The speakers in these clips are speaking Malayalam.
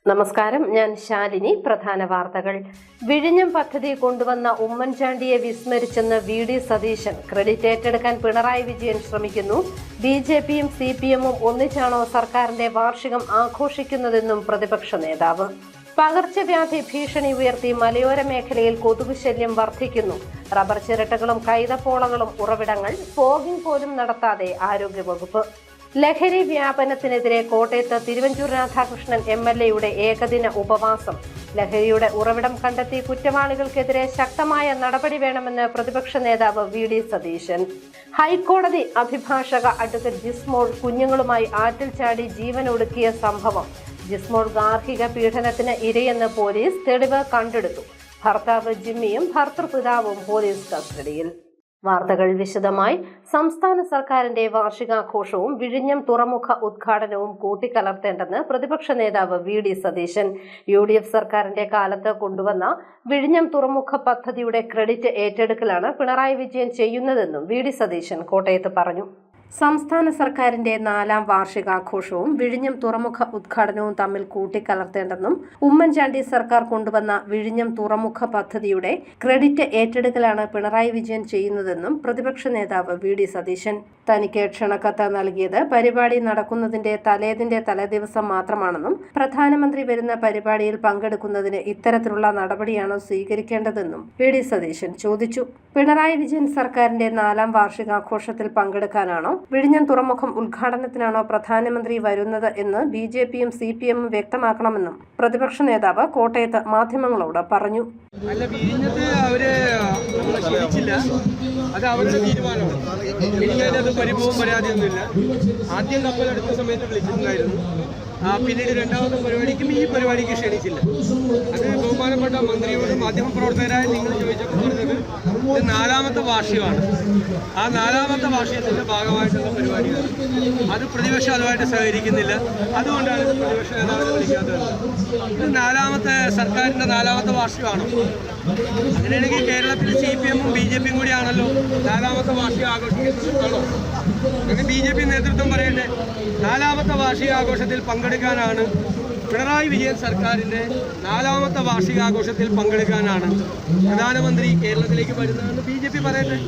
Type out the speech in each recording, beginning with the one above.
നമസ്കാരം, ഞാൻ ശാലിനി. പ്രധാന വാർത്തകൾ. വിഴിഞ്ഞം പദ്ധതി കൊണ്ടുവന്ന ഉമ്മൻചാണ്ടിയെ വിസ്മരിച്ചെന്ന് വി.ഡി. സതീശൻ. ക്രെഡിറ്റ് ഏറ്റെടുക്കാൻ പിണറായി വിജയൻ ശ്രമിക്കുന്നു. ബി.ജെ.പിയും സി.പി.എമ്മും ഒന്നിച്ചാണോ സർക്കാരിന്റെ വാർഷികം ആഘോഷിക്കുന്നതെന്നും പ്രതിപക്ഷ നേതാവ്. പകർച്ചവ്യാധി ഭീഷണി ഉയർത്തി മലയോര മേഖലയിൽ കൊതുക് ശല്യം വർദ്ധിക്കുന്നു. റബ്ബർ ചിരട്ടകളും കൈതപ്പോളകളും ഉറവിടങ്ങൾ. ഫോഗിംഗ് പോലും നടത്താതെ ആരോഗ്യവകുപ്പ്. ലഹരി വ്യാപനത്തിനെതിരെ കോട്ടയത്ത് തിരുവഞ്ചൂർ രാധാകൃഷ്ണൻ എം.എൽ.എയുടെ ഏകദിന ഉപവാസം. ലഹരിയുടെ ഉറവിടം കണ്ടെത്തി കുറ്റവാളികൾക്കെതിരെ ശക്തമായ നടപടി വേണമെന്ന് പ്രതിപക്ഷ നേതാവ് വി.ഡി. സതീശൻ. ഹൈക്കോടതി അഭിഭാഷക അഡ്വക്കേറ്റ് ജിസ്മോൾ കുഞ്ഞുങ്ങളുമായി ആറ്റിൽ ചാടി ജീവനൊടുക്കിയ സംഭവം. ജിസ്മോൾ ഗാർഹിക പീഡനത്തിന് ഇരയെന്ന് പോലീസ്. തെളിവ് കണ്ടെടുത്തു. ഭർത്താവ് ജിമ്മിയും ഭർതൃപിതാവും പോലീസ് കസ്റ്റഡിയിൽ. വാർത്തകൾ വിശദമായി. സംസ്ഥാന സർക്കാരിന്റെ വാർഷികാഘോഷവും വിഴിഞ്ഞം തുറമുഖ ഉദ്ഘാടനവും കൂട്ടിക്കലർത്തേണ്ടെന്ന് പ്രതിപക്ഷ നേതാവ് വി.ഡി. സതീശൻ. യു.ഡി.എഫ് സർക്കാരിന്റെ കാലത്ത് കൊണ്ടുവന്ന വിഴിഞ്ഞം തുറമുഖ പദ്ധതിയുടെ ക്രെഡിറ്റ് ഏറ്റെടുക്കലാണ് പിണറായി വിജയൻ ചെയ്യുന്നതെന്നും വി.ഡി. സതീശൻ കോട്ടയത്ത് പറഞ്ഞു. സംസ്ഥാന സർക്കാരിന്റെ 4ാം വാർഷികാഘോഷവും വിഴിഞ്ഞം തുറമുഖ ഉദ്ഘാടനവും തമ്മിൽ കൂട്ടിക്കലർത്തേണ്ടെന്നും ഉമ്മൻചാണ്ടി സർക്കാർ കൊണ്ടുവന്ന വിഴിഞ്ഞം തുറമുഖ പദ്ധതിയുടെ ക്രെഡിറ്റ് ഏറ്റെടുക്കലാണ് പിണറായി വിജയൻ ചെയ്യുന്നതെന്നും പ്രതിപക്ഷ നേതാവ് വി.ഡി. സതീശൻ. തനിക്ക് ക്ഷണക്കത്ത് നൽകിയത് പരിപാടി നടക്കുന്നതിന്റെ തലേദിവസം മാത്രമാണെന്നും പ്രധാനമന്ത്രി വരുന്ന പരിപാടിയിൽ പങ്കെടുക്കുന്നതിന് ഇത്തരത്തിലുള്ള നടപടിയാണോ സ്വീകരിക്കേണ്ടതെന്നും വി.ഡി. സതീശൻ ചോദിച്ചു. പിണറായി വിജയൻ സർക്കാരിന്റെ 4ാം വാർഷികാഘോഷത്തിൽ പങ്കെടുക്കാനാണോ വിഴിഞ്ഞം തുറമുഖം ഉദ്ഘാടനത്തിനാണോ പ്രധാനമന്ത്രി വരുന്നത് എന്ന് ബി.ജെ.പിയും സി.പി.എമ്മും വ്യക്തമാക്കണമെന്നും പ്രതിപക്ഷ നേതാവ് കോട്ടയത്ത് മാധ്യമങ്ങളോട് പറഞ്ഞു. അല്ല, വിഴിഞ്ഞത്ത് അവര് ക്ഷണിച്ചില്ല, അത് അവരുടെ തീരുമാനമാണ്. എനിക്കതിനകത്ത് പരിഭവവും പരാതിയൊന്നുമില്ല. ആദ്യം കപ്പലെടുത്ത സമയത്ത് വിളിച്ചിട്ടുണ്ടായിരുന്നു. പിന്നീട് 2ാമത്തെ പരിപാടിക്കും ഈ പരിപാടിക്ക് ക്ഷണിച്ചില്ല. അത് ബഹുമാനപ്പെട്ട മന്ത്രിയോട് മാധ്യമപ്രവർത്തകരായ നിങ്ങൾ ചോദിച്ചപ്പോൾ പറഞ്ഞത് ഇത് 4ാമത്തെ വാർഷികമാണ്. ആ 4ാമത്തെ വാർഷികത്തിന്റെ ഭാഗമായിട്ടുള്ള പരിപാടിയാണ്. അത് പ്രതിപക്ഷം അതുമായിട്ട് സഹകരിക്കുന്നില്ല. അതുകൊണ്ടാണ് ഇത് പ്രതിപക്ഷ നേതാവിനെ വിളിക്കാത്തത്. ഇത് സർക്കാരിന്റെ 4ാമത്തെ വാർഷികമാണോ? അങ്ങനെയാണെങ്കിൽ കേരളത്തിൽ സി.പി.എമ്മും ബി.ജെ.പിയും കൂടിയാണല്ലോ 4ാമത്തെ വാർഷികം ആഘോഷിക്കുന്നതാണോ? അങ്ങനെ ബി.ജെ.പി നേതൃത്വം പറയട്ടെ. 4ാമത്തെ വാർഷികാഘോഷത്തിൽ പങ്കെടുക്കാനാണ് പിണറായി വിജയൻ സർക്കാരിൻ്റെ 4ാമത്തെ വാർഷികാഘോഷത്തിൽ പങ്കെടുക്കാനാണ് പ്രധാനമന്ത്രി കേരളത്തിലേക്ക് വരുന്നതെന്ന് ബി.ജെ.പി പറയട്ടെ.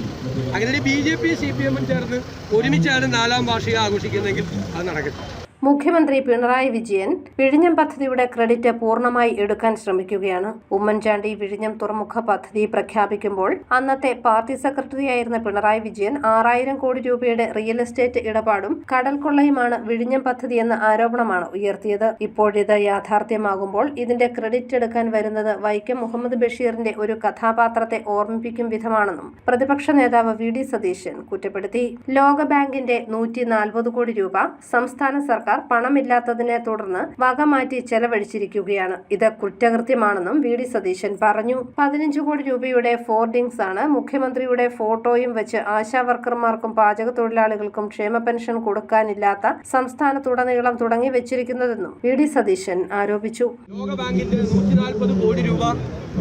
അങ്ങനെ ബി.ജെ.പി സി.പി.എമ്മും ചേർന്ന് ഒരുമിച്ചാണ് 4ാം വാർഷികം ആഘോഷിക്കുന്നതെങ്കിൽ അത് നടക്കട്ടെ. മുഖ്യമന്ത്രി പിണറായി വിജയൻ വിഴിഞ്ഞം പദ്ധതിയുടെ ക്രെഡിറ്റ് പൂർണ്ണമായി എടുക്കാൻ ശ്രമിക്കുകയാണ്. ഉമ്മൻചാണ്ടി വിഴിഞ്ഞം തുറമുഖ പദ്ധതി പ്രഖ്യാപിക്കുമ്പോൾ അന്നത്തെ പാർട്ടി സെക്രട്ടറിയായിരുന്ന പിണറായി വിജയൻ 6000 കോടി രൂപയുടെ റിയൽ എസ്റ്റേറ്റ് ഇടപാടും കടൽ കൊള്ളയുമാണ് വിഴിഞ്ഞം പദ്ധതിയെന്ന ആരോപണമാണ് ഉയർത്തിയത്. ഇപ്പോഴിത് യാഥാർത്ഥ്യമാകുമ്പോൾ ഇതിന്റെ ക്രെഡിറ്റ് എടുക്കാൻ വരുന്നത് വൈക്കം മുഹമ്മദ് ബഷീറിന്റെ ഒരു കഥാപാത്രത്തെ ഓർമ്മിപ്പിക്കും വിധമാണെന്നും പ്രതിപക്ഷ നേതാവ് വി.ഡി. സതീശൻ കുറ്റപ്പെടുത്തി. ലോകബാങ്കിന്റെ 140 കോടി രൂപ സംസ്ഥാന സർക്കാർ പണമില്ലാത്തതിനെ തുടർന്ന് വകമാറ്റി ചെലവഴിച്ചിരിക്കുകയാണ്. ഇത് കുറ്റകൃത്യമാണെന്നും വി.ഡി. സതീശൻ പറഞ്ഞു. 15 കോടി രൂപയുടെ ഫോർഡിംഗ്സ് ആണ് മുഖ്യമന്ത്രിയുടെ ഫോട്ടോയും വെച്ച് ആശാവർക്കർമാർക്കും പാചക തൊഴിലാളികൾക്കും ക്ഷേമ പെൻഷൻ കൊടുക്കാനില്ലാത്ത സംസ്ഥാനത്തുടനീളം തുടങ്ങി വെച്ചിരിക്കുന്നതെന്നും വി.ഡി. സതീശൻ ആരോപിച്ചു. ലോകബാങ്കിന്റെ 140 കോടി രൂപ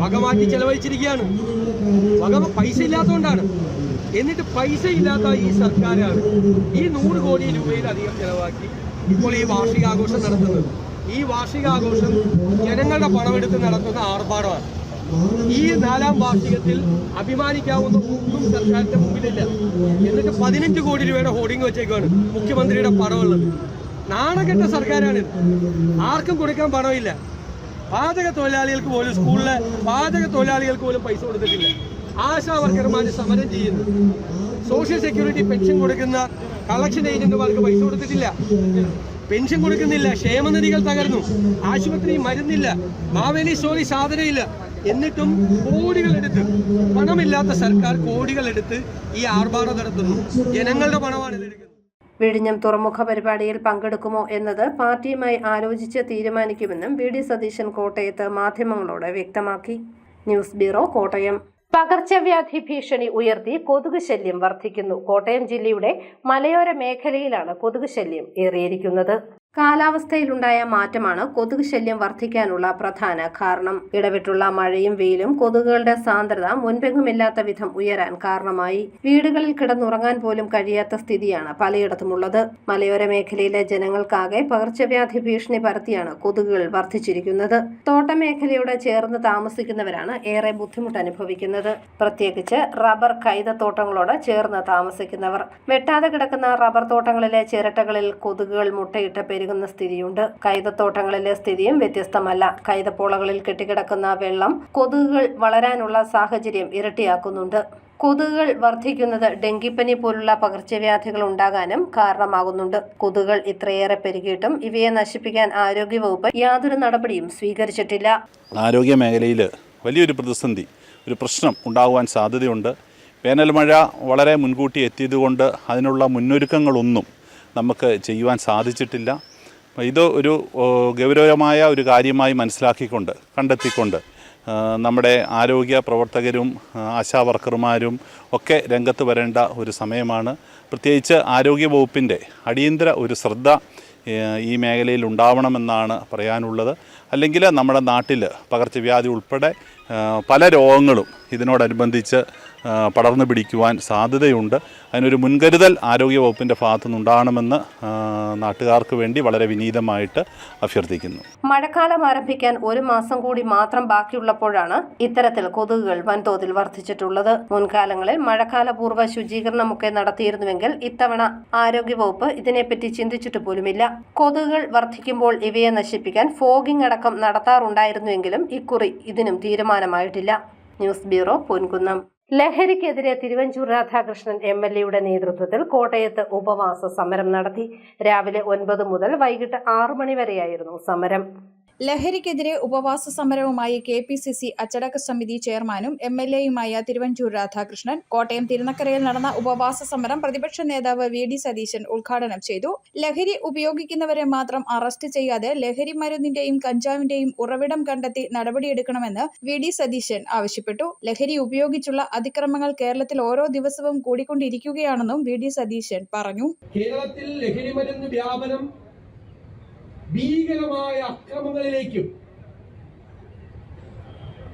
വകമാറ്റി ചെലവഴിച്ചിരിക്കുകയാണ്. പൈസ ഇല്ലാത്തതുകൊണ്ടാണ്. എന്നിട്ട് പൈസ ഇല്ലാത്ത ഈ സർക്കാരാണ് ഈ 100 കോടി രൂപയിലധികം ചെലവാക്കി ഇപ്പോൾ ഈ വാർഷികാഘോഷം നടത്തുന്നത്. ഈ വാർഷികാഘോഷം ജനങ്ങളുടെ പണമെടുത്ത് നടത്തുന്ന ആർഭാടമാണ്. ഈ 4ാം വാർഷികത്തിൽ അഭിമാനിക്കാവുന്ന ഒന്നും സർക്കാരിന്റെ മുമ്പിലില്ല. എന്നിട്ട് 15 കോടി രൂപയുടെ ഹോർഡിംഗ് വെച്ചേക്കാണ് മുഖ്യമന്ത്രിയുടെ പണമുള്ളത്. നാണക്കെട്ട സർക്കാരാണിത്. ആർക്കും കൊടുക്കാൻ പണമില്ല. പാചക തൊഴിലാളികൾക്ക് പോലും, സ്കൂളിലെ പാചക തൊഴിലാളികൾക്ക് പോലും പൈസ കൊടുത്തിട്ടില്ല. ആശാ വർക്കർമാർ സമരം ചെയ്യുന്നു. സോഷ്യൽ സെക്യൂരിറ്റി പെൻഷൻ കൊടുക്കുന്ന കളക്ഷൻ ഏജന്റുമാർക്ക് പൈസ കൊടുത്തിട്ടില്ല, പെൻഷൻ കൊടുക്കുന്നില്ല. ക്ഷേമനിധികൾ തകർന്നു. ആശുപത്രി മരുന്നില്ല, മാവേലി സ്റ്റോറി സാധനമില്ല. എന്നിട്ടും കോടികളെടുത്ത്, പണമില്ലാത്ത സർക്കാർ കോടികളെടുത്ത് ഈ ആർഭാടം നടത്തുന്നു. ജനങ്ങളുടെ പണമാണ് ഇതെടുക്കുന്നത്. വിഴിഞ്ഞം തുറമുഖ പരിപാടിയിൽ പങ്കെടുക്കുമോ എന്നത് പാർട്ടിയുമായി ആലോചിച്ച് തീരുമാനിക്കുമെന്നും വി.ഡി. സതീശൻ കോട്ടയത്ത് മാധ്യമങ്ങളോട് വ്യക്തമാക്കി. News bureau, Kottayam. പകർച്ചവ്യാധി ഭീഷണി ഉയർത്തി കൊതുക് ശല്യം വർദ്ധിക്കുന്നു. കോട്ടയം ജില്ലയുടെ മലയോര മേഖലയിലാണ് കൊതുക് ശല്യം ഏറിയിരിക്കുന്നത്. കാലാവസ്ഥയിലുണ്ടായ മാറ്റമാണ് കൊതുക് ശല്യം വർദ്ധിക്കാനുള്ള പ്രധാന കാരണം. ഇടവിട്ടുള്ള മഴയും വെയിലും കൊതുകുകളുടെ സാന്ദ്രത മുൻപെങ്ങുമില്ലാത്ത വിധം ഉയരാൻ കാരണമായി. വീടുകളിൽ കിടന്നുറങ്ങാൻ പോലും കഴിയാത്ത സ്ഥിതിയാണ് പലയിടത്തുമുള്ളത്. മലയോര മേഖലയിലെ ജനങ്ങൾക്കാകെ പകർച്ചവ്യാധി ഭീഷണി പരത്തിയാണ് കൊതുകുകൾ വർദ്ധിച്ചിരിക്കുന്നത്. തോട്ടമേഖലയോട് ചേർന്ന് താമസിക്കുന്നവരാണ് ഏറെ ബുദ്ധിമുട്ട് അനുഭവിക്കുന്നത്. പ്രത്യേകിച്ച് റബ്ബർ കൈതത്തോട്ടങ്ങളോട് ചേർന്ന് താമസിക്കുന്നവർ. വെട്ടാതെ കിടക്കുന്ന റബ്ബർ തോട്ടങ്ങളിലെ ചിരട്ടകളിൽ കൊതുകുകൾ മുട്ടയിട്ട് പെരുകുന്ന സ്ഥിതിയുണ്ട്. കൈതത്തോട്ടങ്ങളിലെ സ്ഥിതിയും വ്യത്യസ്തമല്ല. കൈതപ്പോളകളിൽ കെട്ടിക്കിടക്കുന്ന വെള്ളം കൊതുകുകൾ വളരാനുള്ള സാഹചര്യം ഇരട്ടിയാക്കുന്നുണ്ട്. കൊതുകുകൾ വർദ്ധിക്കുന്നത് ഡെങ്കിപ്പനി പോലുള്ള പകർച്ചവ്യാധികൾ ഉണ്ടാകാനും കാരണമാകുന്നുണ്ട്. കൊതുകുകൾ ഇത്രയേറെ പെരുകിയിട്ടും ഇവയെ നശിപ്പിക്കാൻ ആരോഗ്യവകുപ്പ് യാതൊരു നടപടിയും സ്വീകരിച്ചിട്ടില്ല. ആരോഗ്യ മേഖലയിൽ വലിയൊരു പ്രതിസന്ധി, ഒരു പ്രശ്നം ഉണ്ടാകുവാൻ സാധ്യതയുണ്ട്. വേനൽ മഴ വളരെ മുൻകൂട്ടി എത്തിയതുകൊണ്ട് അതിനുള്ള മുന്നൊരുക്കങ്ങളൊന്നും നമുക്ക് ചെയ്യുവാൻ സാധിച്ചിട്ടില്ല. ഇത് ഒരു ഗൗരവമായ ഒരു കാര്യമായി മനസ്സിലാക്കിക്കൊണ്ട് കണ്ടെത്തിക്കൊണ്ട് നമ്മുടെ ആരോഗ്യ പ്രവർത്തകരും ആശാ വർക്കർമാരും ഒക്കെ രംഗത്ത് വരേണ്ട ഒരു സമയമാണ്. പ്രത്യേകിച്ച് ആരോഗ്യ വകുപ്പിൻ്റെ അടിയന്തര ഒരു ശ്രദ്ധ ഈ മേഖലയിൽ ഉണ്ടാവണമെന്നാണ് പറയാനുള്ളത്. അല്ലെങ്കിൽ നമ്മുടെ നാട്ടിൽ പകർച്ചവ്യാധി ഉൾപ്പെടെ പല രോഗങ്ങളും ഇതിനോടനുബന്ധിച്ച് പടർന്നു പിടിക്കുവാൻ സാധ്യതയുണ്ട്. അതിനൊരു മുൻകരുതൽ ആരോഗ്യവകുപ്പിൻ്റെ ഭാഗത്തു നിന്നുണ്ടാകണമെന്ന് നാട്ടുകാർക്ക് വേണ്ടി വളരെ വിനീതമായിട്ട് അഭ്യർത്ഥിക്കുന്നു. മഴക്കാലം ആരംഭിക്കാൻ ഒരു മാസം കൂടി മാത്രം ബാക്കിയുള്ളപ്പോഴാണ് ഇത്തരത്തിൽ കൊതുകുകൾ വൻതോതിൽ വർദ്ധിച്ചിട്ടുള്ളത്. മുൻകാലങ്ങളിൽ മഴക്കാലപൂർവ്വ ശുചീകരണമൊക്കെ നടത്തിയിരുന്നുവെങ്കിൽ ഇത്തവണ ആരോഗ്യവകുപ്പ് ഇതിനെപ്പറ്റി ചിന്തിച്ചിട്ട് പോലുമില്ല. കൊതുകുകൾ വർദ്ധിക്കുമ്പോൾ ഇവയെ നശിപ്പിക്കാൻ ഫോഗിംഗ് അടക്കം നടത്താറുണ്ടായിരുന്നുവെങ്കിലും ഇക്കുറി ഇതിനും തീരുമാനമായിട്ടില്ല. News bureau, Ponkunnam. ലഹരിക്കെതിരെ തിരുവഞ്ചൂർ രാധാകൃഷ്ണൻ MLA നേതൃത്വത്തിൽ കോട്ടയത്ത് ഉപവാസ സമരം നടത്തി. രാവിലെ 9 മുതൽ വൈകിട്ട് 6 മണി വരെയായിരുന്നു സമരം. ലഹരിക്കെതിരെ ഉപവാസ സമരവുമായി KPCC അച്ചടക്ക സമിതി ചെയർമാനും MLAയുമായ തിരുവഞ്ചൂർ രാധാകൃഷ്ണൻ കോട്ടയം തിരുനക്കരയിൽ നടന്ന ഉപവാസ സമരം പ്രതിപക്ഷ നേതാവ് VD സതീശൻ ഉദ്ഘാടനം ചെയ്തു. ലഹരി ഉപയോഗിക്കുന്നവരെ മാത്രം അറസ്റ്റ് ചെയ്യാതെ ലഹരി മരുന്നിന്റെയും കഞ്ചാവിന്റെയും ഉറവിടം കണ്ടെത്തി നടപടിയെടുക്കണമെന്ന് VD സതീശൻ ആവശ്യപ്പെട്ടു. ലഹരി ഉപയോഗിച്ചുള്ള അതിക്രമങ്ങൾ കേരളത്തിൽ ഓരോ ദിവസവും കൂടിക്കൊണ്ടിരിക്കുകയാണെന്നും VD സതീശൻ പറഞ്ഞു. കേരളത്തിൽ ലഹരി മരുന്ന് വ്യാപനം ഭീകരമായ അക്രമങ്ങളിലേക്കും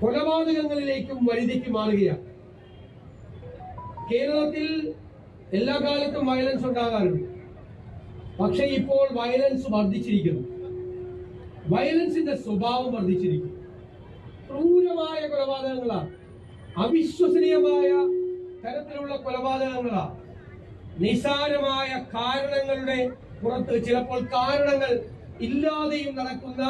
കൊലപാതകങ്ങളിലേക്കും വഴിതെറ്റി മാറുകയാണ്. കേരളത്തിൽ എല്ലാ കാലത്തും വയലൻസ് ഉണ്ടാകാറുണ്ട്. പക്ഷേ ഇപ്പോൾ വയലൻസ് വർദ്ധിച്ചിരിക്കുന്നു. വയലൻസിന്റെ സ്വഭാവം വർദ്ധിച്ചിരിക്കുന്നു. ക്രൂരമായ കൊലപാതകങ്ങളാണ്, അവിശ്വസനീയമായ തരത്തിലുള്ള കൊലപാതകങ്ങളാണ്. നിസാരമായ കാരണങ്ങളുടെ പുറത്ത് ചിലപ്പോൾ കാരണങ്ങൾ ഇല്ലാതെയും നടക്കുന്ന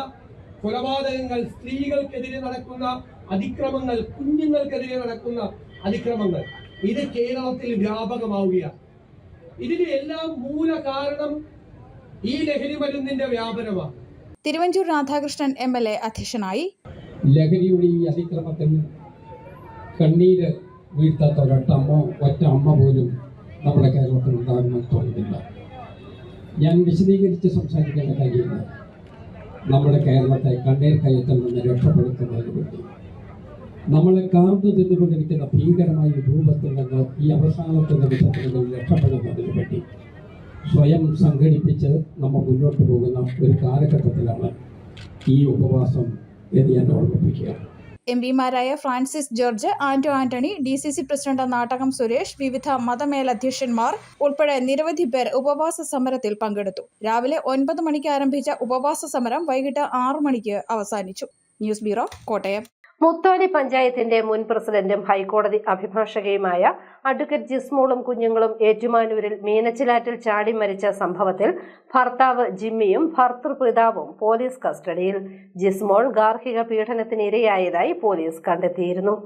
കൊലപാതകങ്ങൾ, സ്ത്രീകൾക്കെതിരെ നടക്കുന്ന അതിക്രമങ്ങൾ, കുഞ്ഞുങ്ങൾക്കെതിരെ നടക്കുന്ന അതിക്രമങ്ങൾ, ഇത് കേരളത്തിൽ വ്യാപകമാവുകയാണ്. ഇതിന് എല്ലാം മൂല കാരണം ഈ ലഹരി മരുന്നിന്റെ വ്യാപനമാണ്. തിരുവഞ്ചൂർ രാധാകൃഷ്ണൻ MLA അധ്യക്ഷനായി. ലഹരിയുടെ ഈ അതിക്രമത്തിൽ കണ്ണീര് വീഴ്ത്താത്ത ഒറ്റ അമ്മ പോലും നമ്മുടെ കേരളത്തിൽ ഉണ്ടാകുമെന്ന് തോന്നുന്നില്ല. ഞാൻ വിശദീകരിച്ച് സംസാരിക്കേണ്ട കാര്യമില്ല. നമ്മുടെ കേരളത്തെ കണ്ണീർ കയറ്റൽ നിന്ന് രക്ഷപ്പെടുത്തുന്നതിന് വേണ്ടി നമ്മളെ കാർന്നു തിന്നുകൊണ്ടിരിക്കുന്ന ഭീകരമായ രൂപത്തിൽ നിന്ന് ഈ അവസാനത്തെ നിമിഷത്തിൽ നിന്ന് രക്ഷപ്പെടുന്നതിന് വേണ്ടി സ്വയം സംഘടിപ്പിച്ച് നമ്മൾ മുന്നോട്ട് പോകുന്ന ഒരു കാലഘട്ടത്തിലാണ് ഈ ഉപവാസം എന്ന് ഞാൻ ഓർമ്മിപ്പിക്കുകയാണ്. MPമാരായ ഫ്രാൻസിസ് ജോർജ്, ആന്റോ ആന്റണി, DCC പ്രസിഡന്റ് നാട്ടകം സുരേഷ്, വിവിധ മതമേലധ്യക്ഷന്മാർ ഉൾപ്പെടെ നിരവധി പേർ ഉപവാസ സമരത്തിൽ പങ്കെടുത്തു. രാവിലെ 9 മണിക്ക് ആരംഭിച്ച ഉപവാസ സമരം വൈകിട്ട് 6 മണിക്ക് അവസാനിച്ചു. News bureau, Kottayam. മുത്തോലി പഞ്ചായത്തിന്റെ മുൻ പ്രസിഡന്റും ഹൈക്കോടതി അഭിഭാഷകയുമായ അഡ്വക്കേറ്റ് ജിസ്മോളും കുഞ്ഞുങ്ങളും ഏറ്റുമാനൂരിൽ മീനച്ചിലാറ്റിൽ ചാടി മരിച്ച സംഭവത്തിൽ ഭർത്താവ് ജിമ്മിയും ഭർതൃപിതാവും പോലീസ് കസ്റ്റഡിയിൽ. ജിസ്മോൾ ഗാർഹിക പീഡനത്തിനിരയായതായി പോലീസ് കണ്ടെത്തിയിരുന്നു.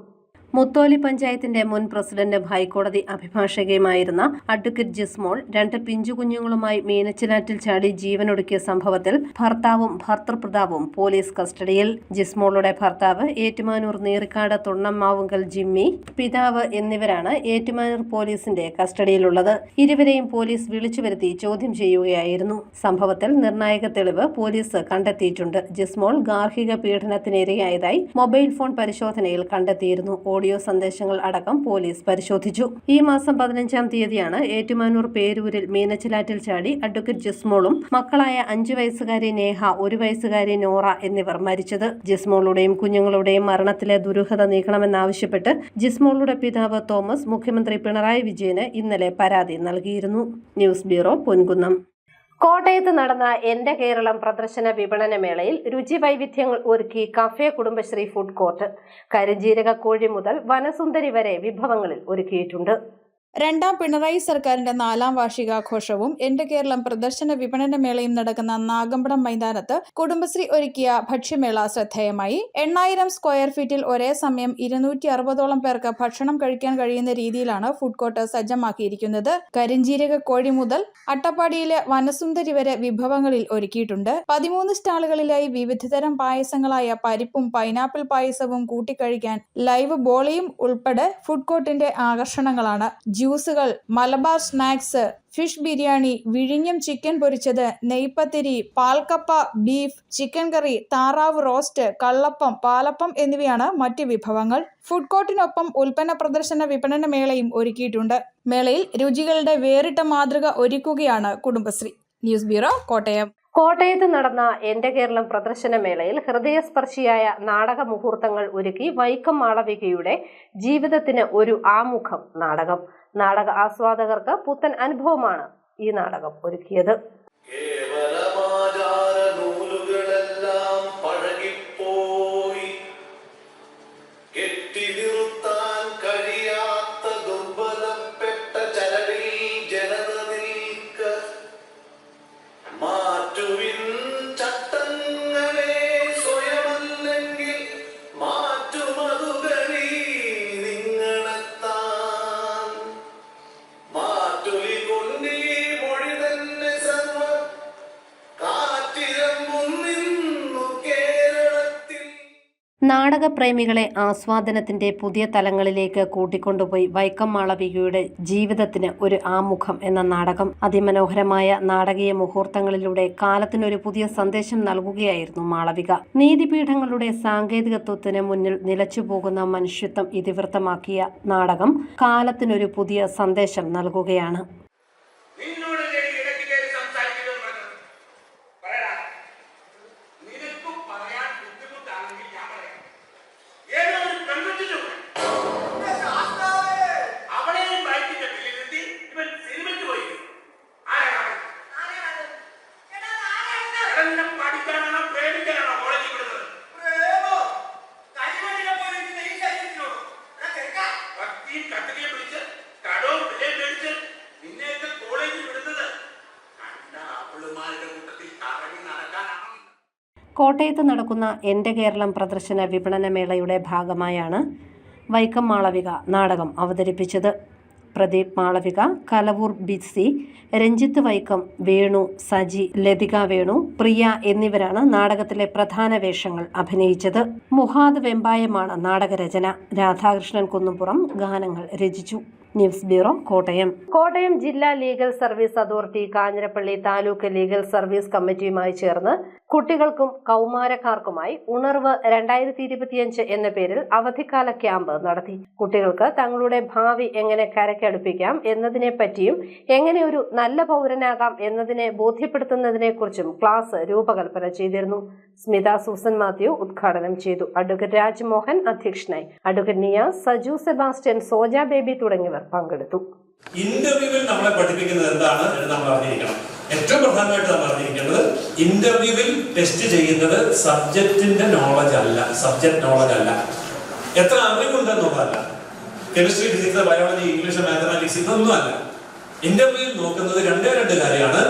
മുത്തോലി പഞ്ചായത്തിന്റെ മുൻ പ്രസിഡന്റും ഹൈക്കോടതി അഭിഭാഷകയുമായിരുന്ന അഡ്വക്കേറ്റ് ജിസ്മോൾ 2 പിഞ്ചുകുഞ്ഞുങ്ങളുമായി മീനച്ചിലാറ്റിൽ ചാടി ജീവനൊടുക്കിയ സംഭവത്തിൽ ഭർത്താവും ഭർതൃപിതാവും പോലീസ് കസ്റ്റഡിയിൽ. ജിസ്മോളുടെ ഭർത്താവ് ഏറ്റുമാനൂർ നീറിക്കാട് തൊണ്ണമ്മാവുങ്കൽ ജിമ്മി, പിതാവ് എന്നിവരാണ് ഏറ്റുമാനൂർ പോലീസിന്റെ കസ്റ്റഡിയിലുള്ളത്. ഇരുവരെയും പോലീസ് വിളിച്ചുവരുത്തി ചോദ്യം ചെയ്യുകയായിരുന്നു. സംഭവത്തിൽ നിർണായക തെളിവ് പോലീസ് കണ്ടെത്തിയിട്ടുണ്ട്. ജിസ്മോൾ ഗാർഹിക പീഡനത്തിനിരയായതായി മൊബൈൽ ഫോൺ പരിശോധനയിൽ കണ്ടെത്തിയിരുന്നു. ഓഡിയോ സന്ദേശങ്ങൾ അടക്കം പോലീസ് പരിശോധിച്ചു. ഈ മാസം 15-ാം തീയതിയാണ് ഏറ്റുമാനൂർ പേരൂരിൽ മീനച്ചിലാറ്റിൽ ചാടി അഡ്വക്കേറ്റ് ജിസ്മോളും മക്കളായ 5 വയസ്സുകാരി നേഹ, 1 വയസ്സുകാരി നോറ എന്നിവർ മരിച്ചത്. ജിസ്മോളുടെയും കുഞ്ഞുങ്ങളുടെയും മരണത്തിലെ ദുരൂഹത നീക്കണമെന്നാവശ്യപ്പെട്ട് ജിസ്മോളുടെ പിതാവ് തോമസ് മുഖ്യമന്ത്രി പിണറായി വിജയന് ഇന്നലെ പരാതി നൽകിയിരുന്നു. News bureau, Ponkunnam. കോട്ടയത്ത് നടന്ന എന്റെ കേരളം പ്രദർശന വിപണന മേളയിൽ രുചി വൈവിധ്യങ്ങൾ ഒരുക്കി കഫേ കുടുംബശ്രീ ഫുഡ് കോർട്ട്. കരിഞ്ജീരക കോഴി മുതൽ വനസുന്ദരി വരെ വിഭവങ്ങളിൽ ഒരുക്കിയിട്ടുണ്ട്. രണ്ടാം പിണറായി സർക്കാരിന്റെ 4ാം വാർഷികാഘോഷവും എന്റെ കേരളം പ്രദർശന വിപണന മേളയും നടക്കുന്ന നാഗമ്പടം മൈതാനത്ത് കുടുംബശ്രീ ഒരുക്കിയ ഭക്ഷ്യമേള ശ്രദ്ധേയമായി. 8000 സ്ക്വയർ ഫീറ്റിൽ ഒരേ സമയം 260ഓളം പേർക്ക് ഭക്ഷണം കഴിക്കാൻ കഴിയുന്ന രീതിയിലാണ് ഫുഡ് കോർട്ട് സജ്ജമാക്കിയിരിക്കുന്നത്. കരിഞ്ജീരക കോഴി മുതൽ അട്ടപ്പാടിയിലെ വനസുന്ദരി വരെ വിഭവങ്ങളിൽ ഒരുക്കിയിട്ടുണ്ട്. 13 സ്റ്റാളുകളിലായി വിവിധതരം പായസങ്ങളായ പരിപ്പും പൈനാപ്പിൾ പായസവും കൂട്ടിക്കഴിക്കാൻ ലൈവ് ബോളിയും ഉൾപ്പെടെ ഫുഡ് കോർട്ടിന്റെ ആകർഷണങ്ങളാണ്. ജ്യൂസുകൾ, മലബാർ സ്നാക്സ്, ഫിഷ് ബിരിയാണി, വിഴിഞ്ഞം ചിക്കൻ പൊരിച്ചത്, നെയ്പത്തിരി, പാൽക്കപ്പ, ബീഫ്, ചിക്കൻ കറി, താറാവ് റോസ്റ്റ്, കള്ളപ്പം, പാലപ്പം എന്നിവയാണ് മറ്റ് വിഭവങ്ങൾ. ഫുഡ് കോർട്ടിനൊപ്പം ഉൽപ്പന്ന പ്രദർശന വിപണന മേളയും ഒരുക്കിയിട്ടുണ്ട്. മേളയിൽ രുചികളുടെ വേറിട്ട മാതൃക ഒരുക്കുകയാണ് കുടുംബശ്രീ. News bureau, Kottayam. കോട്ടയത്ത് നടന്ന എന്റെ കേരളം പ്രദർശനമേളയിൽ ഹൃദയസ്പർശിയായ നാടക മുഹൂർത്തങ്ങൾ ഒരുക്കി വൈക്കം മാളവികയുടെ ജീവിതത്തിന് ഒരു ആമുഖം നാടകം. നാടക ആസ്വാദകർക്ക് പുത്തൻ അനുഭവമാണ് ഈ നാടകം ഒരുക്കിയത്. നാടകപ്രേമികളെ ആസ്വാദനത്തിന്റെ പുതിയ തലങ്ങളിലേക്ക് കൂട്ടിക്കൊണ്ടുപോയി വൈക്കം മാളവികയുടെ ജീവിതത്തിന് ഒരു ആമുഖം എന്ന നാടകം അതിമനോഹരമായ നാടകീയ മുഹൂർത്തങ്ങളിലൂടെ കാലത്തിനൊരു പുതിയ സന്ദേശം നൽകുകയായിരുന്നു മാളവിക. നീതിപീഠങ്ങളുടെ സാങ്കേതികത്വത്തിന് മുന്നിൽ നിലച്ചുപോകുന്ന മനുഷ്യത്വം ഇതിവൃത്തമാക്കിയ നാടകം കാലത്തിനൊരു പുതിയ സന്ദേശം നൽകുകയാണ്. കോട്ടയത്ത് നടക്കുന്ന എന്റെ കേരളം പ്രദർശന വിപണന മേളയുടെ ഭാഗമായാണ് വൈക്കം മാളവിക നാടകം അവതരിപ്പിച്ചത്. പ്രദീപ് മാളവിക, കലവൂർ ബിസി, രഞ്ജിത്ത് വൈക്കം, വേണു, സജി, ലതിക വേണു, പ്രിയ എന്നിവരാണ് നാടകത്തിലെ പ്രധാന വേഷങ്ങൾ അഭിനയിച്ചത്. മുഹാദ് വെമ്പായമാണ് നാടകരചന. രാധാകൃഷ്ണൻ കുന്നുംപുറം ഗാനങ്ങൾ രചിച്ചു. News bureau, Kottayam. കോട്ടയം ജില്ലാ legal service authority Kanjirappally taluk legal service കമ്മിറ്റിയുമായി ചേർന്ന് കുട്ടികൾക്കും കൗമാരക്കാർക്കുമായി ഉണർവ് 2025 എന്ന പേരിൽ അവധിക്കാല ക്യാമ്പ് നടത്തി. കുട്ടികൾക്ക് തങ്ങളുടെ ഭാവി എങ്ങനെ കരക്കടുപ്പിക്കാം എന്നതിനെ പറ്റിയും എങ്ങനെ ഒരു നല്ല പൗരനാകാം എന്നതിനെ ബോധ്യപ്പെടുത്തുന്നതിനെക്കുറിച്ചും ക്ലാസ് രൂപകൽപ്പന ചെയ്തിരുന്നു. സ്മിത സൂസൻ മാത്യു ഉദ്ഘാടനം ചെയ്തു. അഡ്വക്കേറ്റ് രാജ്മോഹൻ അധ്യക്ഷനായി. Advocate Niyas, Saju Sebastian, Soja baby തുടങ്ങിയവർ പങ്കെടുത്തു. ഇന്റർവ്യൂവിൽ നമ്മളെ പഠിപ്പിക്കുന്നത് എന്താണ് എന്ന് നമ്മൾ അറിഞ്ഞിരിക്കണം. ഏറ്റവും പ്രധാനമായിട്ട് നമ്മൾ അറിഞ്ഞിരിക്കേണ്ടത് ഇന്റർവ്യൂവിൽ ടെസ്റ്റ് ചെയ്യുന്നത് സബ്ജക്റ്റിന്റെ നോളജ് അല്ല, സബ്ജക്ട് നോളജ് അല്ല, എത്ര അറിവുണ്ടെന്നുള്ളതല്ല. Chemistry, physics, biology, English, mathematics ഇതൊന്നും അല്ല. ഇന്റർവ്യൂവിൽ നോക്കുന്നത് രണ്ടേ കാര്യമാണ്.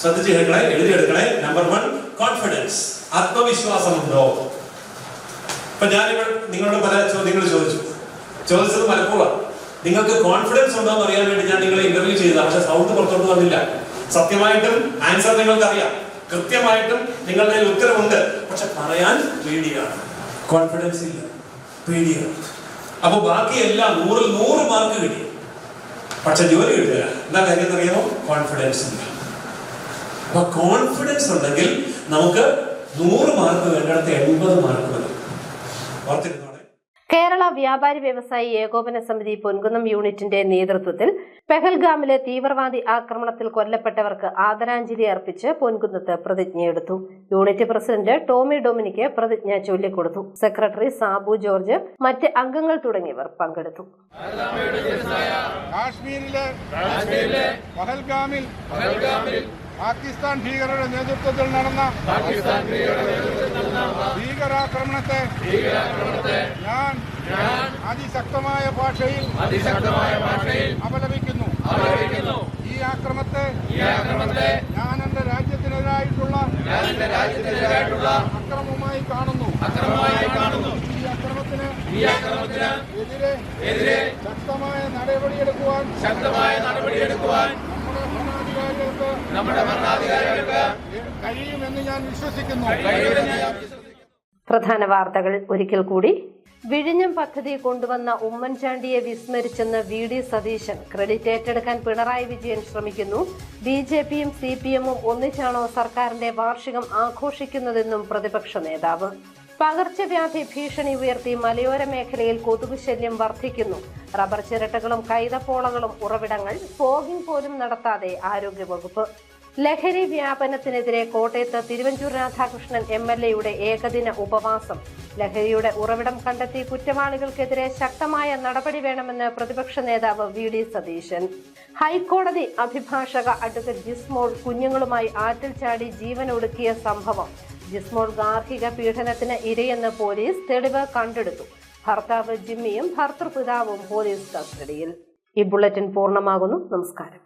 ശ്രദ്ധിച്ച് കേൾക്കണേ, എഴുതിയെടുക്കണേ. Number 1, confidence, ആത്മവിശ്വാസമുണ്ടോ? ഇപ്പൊ ഞാനിവിടെ നിങ്ങളോട് പല ചോദ്യങ്ങൾ ചോദിച്ചത് പലപ്പോഴും നിങ്ങൾക്ക് കോൺഫിഡൻസ് ഉണ്ടോ എന്ന് അറിയാൻ വേണ്ടി ഞാൻ നിങ്ങളെ ഇന്റർവ്യൂ ചെയ്തതാണ്. പക്ഷെ സൗണ്ട് പുറത്തോട്ട് വന്നില്ല. സത്യമായിട്ടും ആൻസർ നിങ്ങൾക്ക് അറിയാം, കൃത്യമായിട്ടും നിങ്ങളുടെ ഉത്തരവുണ്ട്, പക്ഷെ പറയാൻ പേടിയാണ്, കോൺഫിഡൻസ് ഇല്ല, പേടിയാണ്. അപ്പൊ ബാക്കിയെല്ലാം 100ൽ 100 മാർക്ക് കിട്ടി, പക്ഷെ ജോലി കിട്ടുക. എന്താ കാര്യം അറിയാമോ? കോൺഫിഡൻസ് ഇല്ല. അപ്പൊ കോൺഫിഡൻസ് ഉണ്ടെങ്കിൽ നമുക്ക് 100 മാർക്ക് വേണ്ടിടത്ത് 80 മാർക്ക് മതി. ഓർത്തിരുന്നോളെ. കേരള വ്യാപാരി വ്യവസായി ഏകോപന സമിതി പൊൻകുന്നം യൂണിറ്റിന്റെ നേതൃത്വത്തിൽ പെഹൽഗാമിലെ തീവ്രവാദി ആക്രമണത്തിൽ കൊല്ലപ്പെട്ടവർക്ക് ആദരാഞ്ജലി അർപ്പിച്ച് പൊൻകുന്നത്ത് പ്രതിജ്ഞയെടുത്തു. യൂണിറ്റ് പ്രസിഡന്റ് ടോമി ഡൊമിനിക്ക് പ്രതിജ്ഞ ചൊല്ലിക്കൊടുത്തു. സെക്രട്ടറി സാബു ജോർജ്, മറ്റ് അംഗങ്ങൾ തുടങ്ങിയവർ പങ്കെടുത്തു. കാശ്മീരിലെ പഹൽഗാമിൽ പാകിസ്ഥാൻ ഭീകരരുടെ നേതൃത്വത്തിൽ നടന്ന ഭീകരാക്രമണത്തെ ഞാൻ അതിശക്തമായ ഭാഷയിൽ അപലപിക്കുന്നു. ഈ ആക്രമണത്തെ ഞാൻ എന്റെ രാജ്യത്തിനെതിരായിട്ടുള്ള അക്രമമായി കാണുന്നു. ഈ അക്രമത്തിന് എതിരെ ശക്തമായ നടപടിയെടുക്കുവാൻ നമ്മുടെ ഭരണാധികാരികൾക്ക് കഴിയുമെന്ന് ഞാൻ വിശ്വസിക്കുന്നു. പ്രധാന വാർത്തകൾ ഒരിക്കൽ കൂടി. വിഴിഞ്ഞം പദ്ധതി കൊണ്ടുവന്ന ഉമ്മൻചാണ്ടിയെ വിസ്മരിച്ചെന്ന് VD സതീശൻ. ക്രെഡിറ്റ് ഏറ്റെടുക്കാൻ പിണറായി വിജയൻ ശ്രമിക്കുന്നു. BJPയും CPMഉം ഒന്നിച്ചാണോ സർക്കാരിന്റെ വാർഷികം ആഘോഷിക്കുന്നതെന്നും പ്രതിപക്ഷ നേതാവ്. പകർച്ചവ്യാധി ഭീഷണി ഉയർത്തി മലയോര മേഖലയിൽ കൊതുക് ശല്യം വർദ്ധിക്കുന്നു. റബ്ബർ ചിരട്ടകളും കൈതപ്പോളകളും ഉറവിടങ്ങൾ. ഫോഗിംഗ് പോലും നടത്താതെ ആരോഗ്യവകുപ്പ്. ലഹരി വ്യാപനത്തിനെതിരെ കോട്ടയത്ത് തിരുവഞ്ചൂർ രാധാകൃഷ്ണൻ MLAയുടെ ഏകദിന ഉപവാസം. ലഹരിയുടെ ഉറവിടം കണ്ടെത്തി കുറ്റവാളികൾക്കെതിരെ ശക്തമായ നടപടി വേണമെന്ന് പ്രതിപക്ഷ നേതാവ് VD സതീശൻ. ഹൈക്കോടതി അഭിഭാഷക അഡ്വക്കേറ്റ് ജിസ്മോൾ കുഞ്ഞുങ്ങളുമായി ആറ്റിൽ ചാടി ജീവനൊടുക്കിയ സംഭവം. ജിസ്മോൾ ഗാർഹിക പീഡനത്തിന് ഇരയെന്ന് പോലീസ്. തെളിവ് കണ്ടെടുത്തു. ഭർത്താവ് ജിമ്മിയും ഭർത്തൃപിതാവും പോലീസ് കസ്റ്റഡിയിൽ. ഈ ബുള്ളറ്റിൻ പൂർണ്ണമാകുന്നു. നമസ്കാരം.